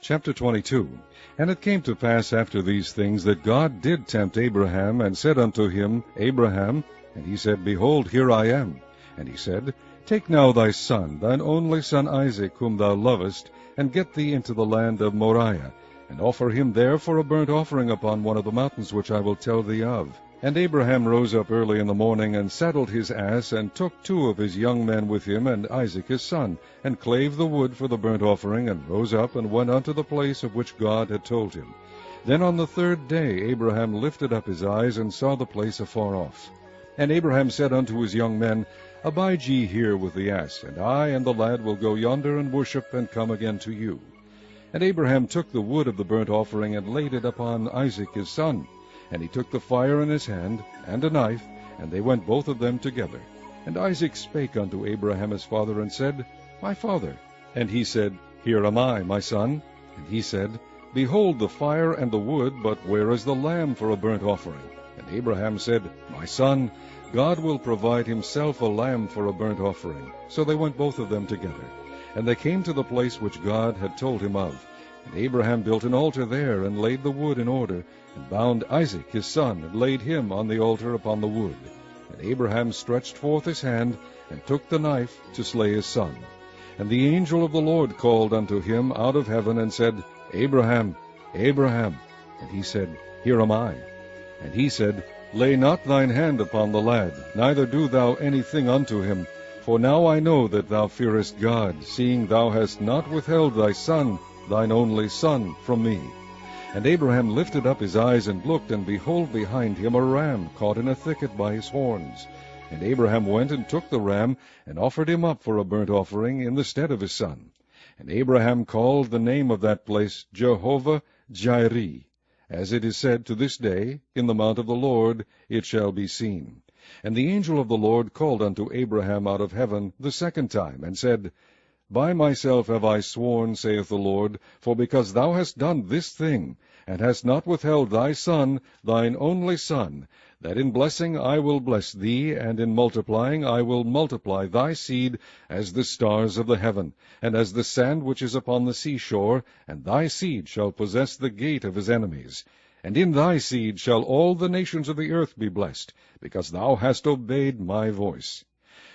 Chapter 22. And it came to pass after these things that God did tempt Abraham, and said unto him, Abraham. And he said, Behold, here I am. And he said, Take now thy son, thine only son Isaac, whom thou lovest, and get thee into the land of Moriah, and offer him there for a burnt offering upon one of the mountains which I will tell thee of. And Abraham rose up early in the morning, and saddled his ass, and took 2 of his young men with him, and Isaac his son, and clave the wood for the burnt offering, and rose up, and went unto the place of which God had told him. Then on the 3rd day Abraham lifted up his eyes, and saw the place afar off. And Abraham said unto his young men, Abide ye here with the ass, and I and the lad will go yonder and worship, and come again to you. And Abraham took the wood of the burnt offering, and laid it upon Isaac his son. And he took the fire in his hand, and a knife, and they went both of them together. And Isaac spake unto Abraham his father, and said, My father. And he said, Here am I, my son. And he said, Behold the fire and the wood, but where is the lamb for a burnt offering? And Abraham said, My son, God will provide himself a lamb for a burnt offering. So they went both of them together. And they came to the place which God had told him of. And Abraham built an altar there, and laid the wood in order, and bound Isaac his son, and laid him on the altar upon the wood. And Abraham stretched forth his hand, and took the knife to slay his son. And the angel of the Lord called unto him out of heaven, and said, Abraham, Abraham. And he said, Here am I. And he said, Lay not thine hand upon the lad, neither do thou anything unto him. For now I know that thou fearest God, seeing thou hast not withheld thy son, thine only son, from me. And Abraham lifted up his eyes, and looked, and behold behind him a ram caught in a thicket by his horns. And Abraham went and took the ram, and offered him up for a burnt offering in the stead of his son. And Abraham called the name of that place Jehovah-Jireh. As it is said to this day, In the mount of the Lord it shall be seen. And the angel of the Lord called unto Abraham out of heaven the 2nd time, and said, By myself have I sworn, saith the Lord, for because thou hast done this thing, and hast not withheld thy son, thine only son, that in blessing I will bless thee, and in multiplying I will multiply thy seed as the stars of the heaven, and as the sand which is upon the seashore, and thy seed shall possess the gate of his enemies. And in thy seed shall all the nations of the earth be blessed, because thou hast obeyed my voice.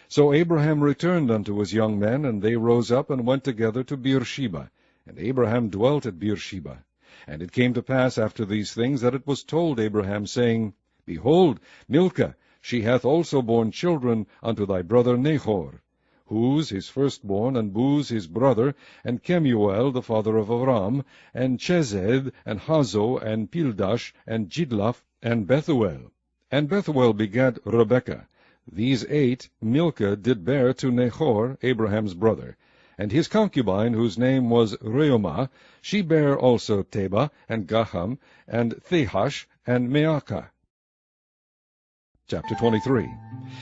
So Abraham returned unto his young men, and they rose up and went together to Beersheba. And Abraham dwelt at Beersheba. And it came to pass after these things that it was told Abraham, saying, Behold, Milcah, she hath also borne children unto thy brother Nahor, Huz his firstborn, and Buz his brother, and Kemuel the father of Aram, and Chesed, and Hazo, and Pildash, and Jidlaph, and Bethuel. And Bethuel begat Rebekah. These 8 Milcah did bear to Nahor, Abraham's brother. And his concubine, whose name was Reumah, she bare also Teba, and Gaham, and Thehash, and Maachah. Chapter 23.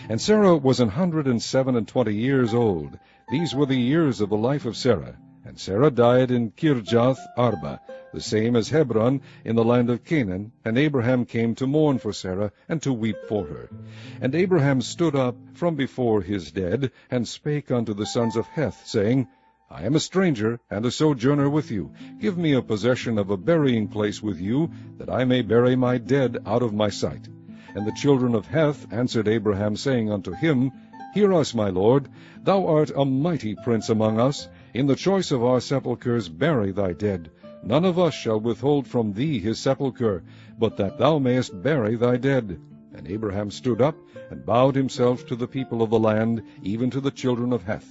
And Sarah was 127 years old. These were the years of the life of Sarah. And Sarah died in Kirjath Arba, the same as Hebron, in the land of Canaan. And Abraham came to mourn for Sarah, and to weep for her. And Abraham stood up from before his dead, and spake unto the sons of Heth, saying, I am a stranger, and a sojourner with you. Give me a possession of a burying place with you, that I may bury my dead out of my sight. And the children of Heth answered Abraham, saying unto him, Hear us, my lord, thou art a mighty prince among us. In the choice of our sepulchres bury thy dead. None of us shall withhold from thee his sepulchre, but that thou mayest bury thy dead. And Abraham stood up, and bowed himself to the people of the land, even to the children of Heth.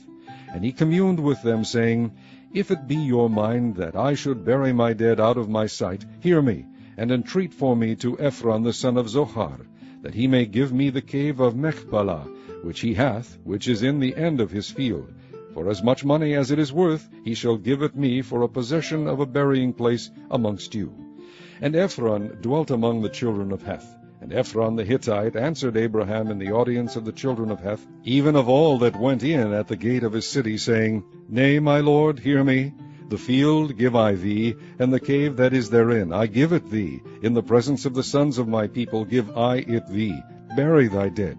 And he communed with them, saying, If it be your mind that I should bury my dead out of my sight, hear me, and entreat for me to Ephron the son of Zohar, that he may give me the cave of Machpelah, which he hath, which is in the end of his field. For as much money as it is worth, he shall give it me for a possession of a burying place amongst you. And Ephron dwelt among the children of Heth. And Ephron the Hittite answered Abraham in the audience of the children of Heth, even of all that went in at the gate of his city, saying, Nay, my lord, hear me. The field give I thee, and the cave that is therein, I give it thee. In the presence of the sons of my people give I it thee. Bury thy dead.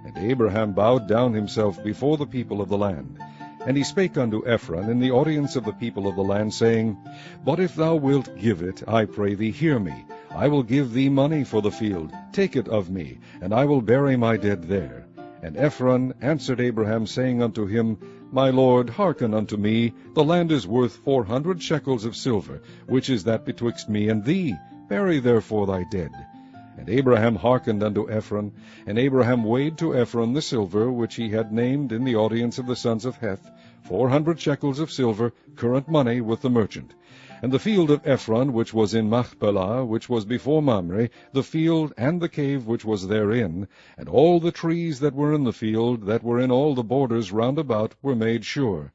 And Abraham bowed down himself before the people of the land. And he spake unto Ephron in the audience of the people of the land, saying, But if thou wilt give it, I pray thee, hear me. I will give thee money for the field. Take it of me, and I will bury my dead there. And Ephron answered Abraham, saying unto him, My lord, hearken unto me. The land is worth 400 shekels of silver, which is that betwixt me and thee. Bury therefore thy dead. And Abraham hearkened unto Ephron, and Abraham weighed to Ephron the silver which he had named in the audience of the sons of Heth, 400 shekels of silver, current money with the merchant. And the field of Ephron, which was in Machpelah, which was before Mamre, the field and the cave which was therein, and all the trees that were in the field, that were in all the borders round about, were made sure,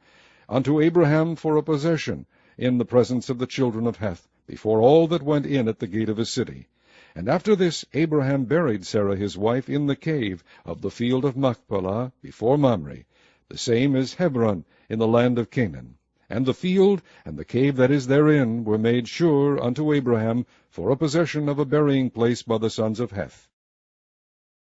unto Abraham for a possession, in the presence of the children of Heth, before all that went in at the gate of his city. And after this Abraham buried Sarah his wife in the cave of the field of Machpelah before Mamre. The same is Hebron in the land of Canaan. And the field and the cave that is therein were made sure unto Abraham for a possession of a burying place by the sons of Heth.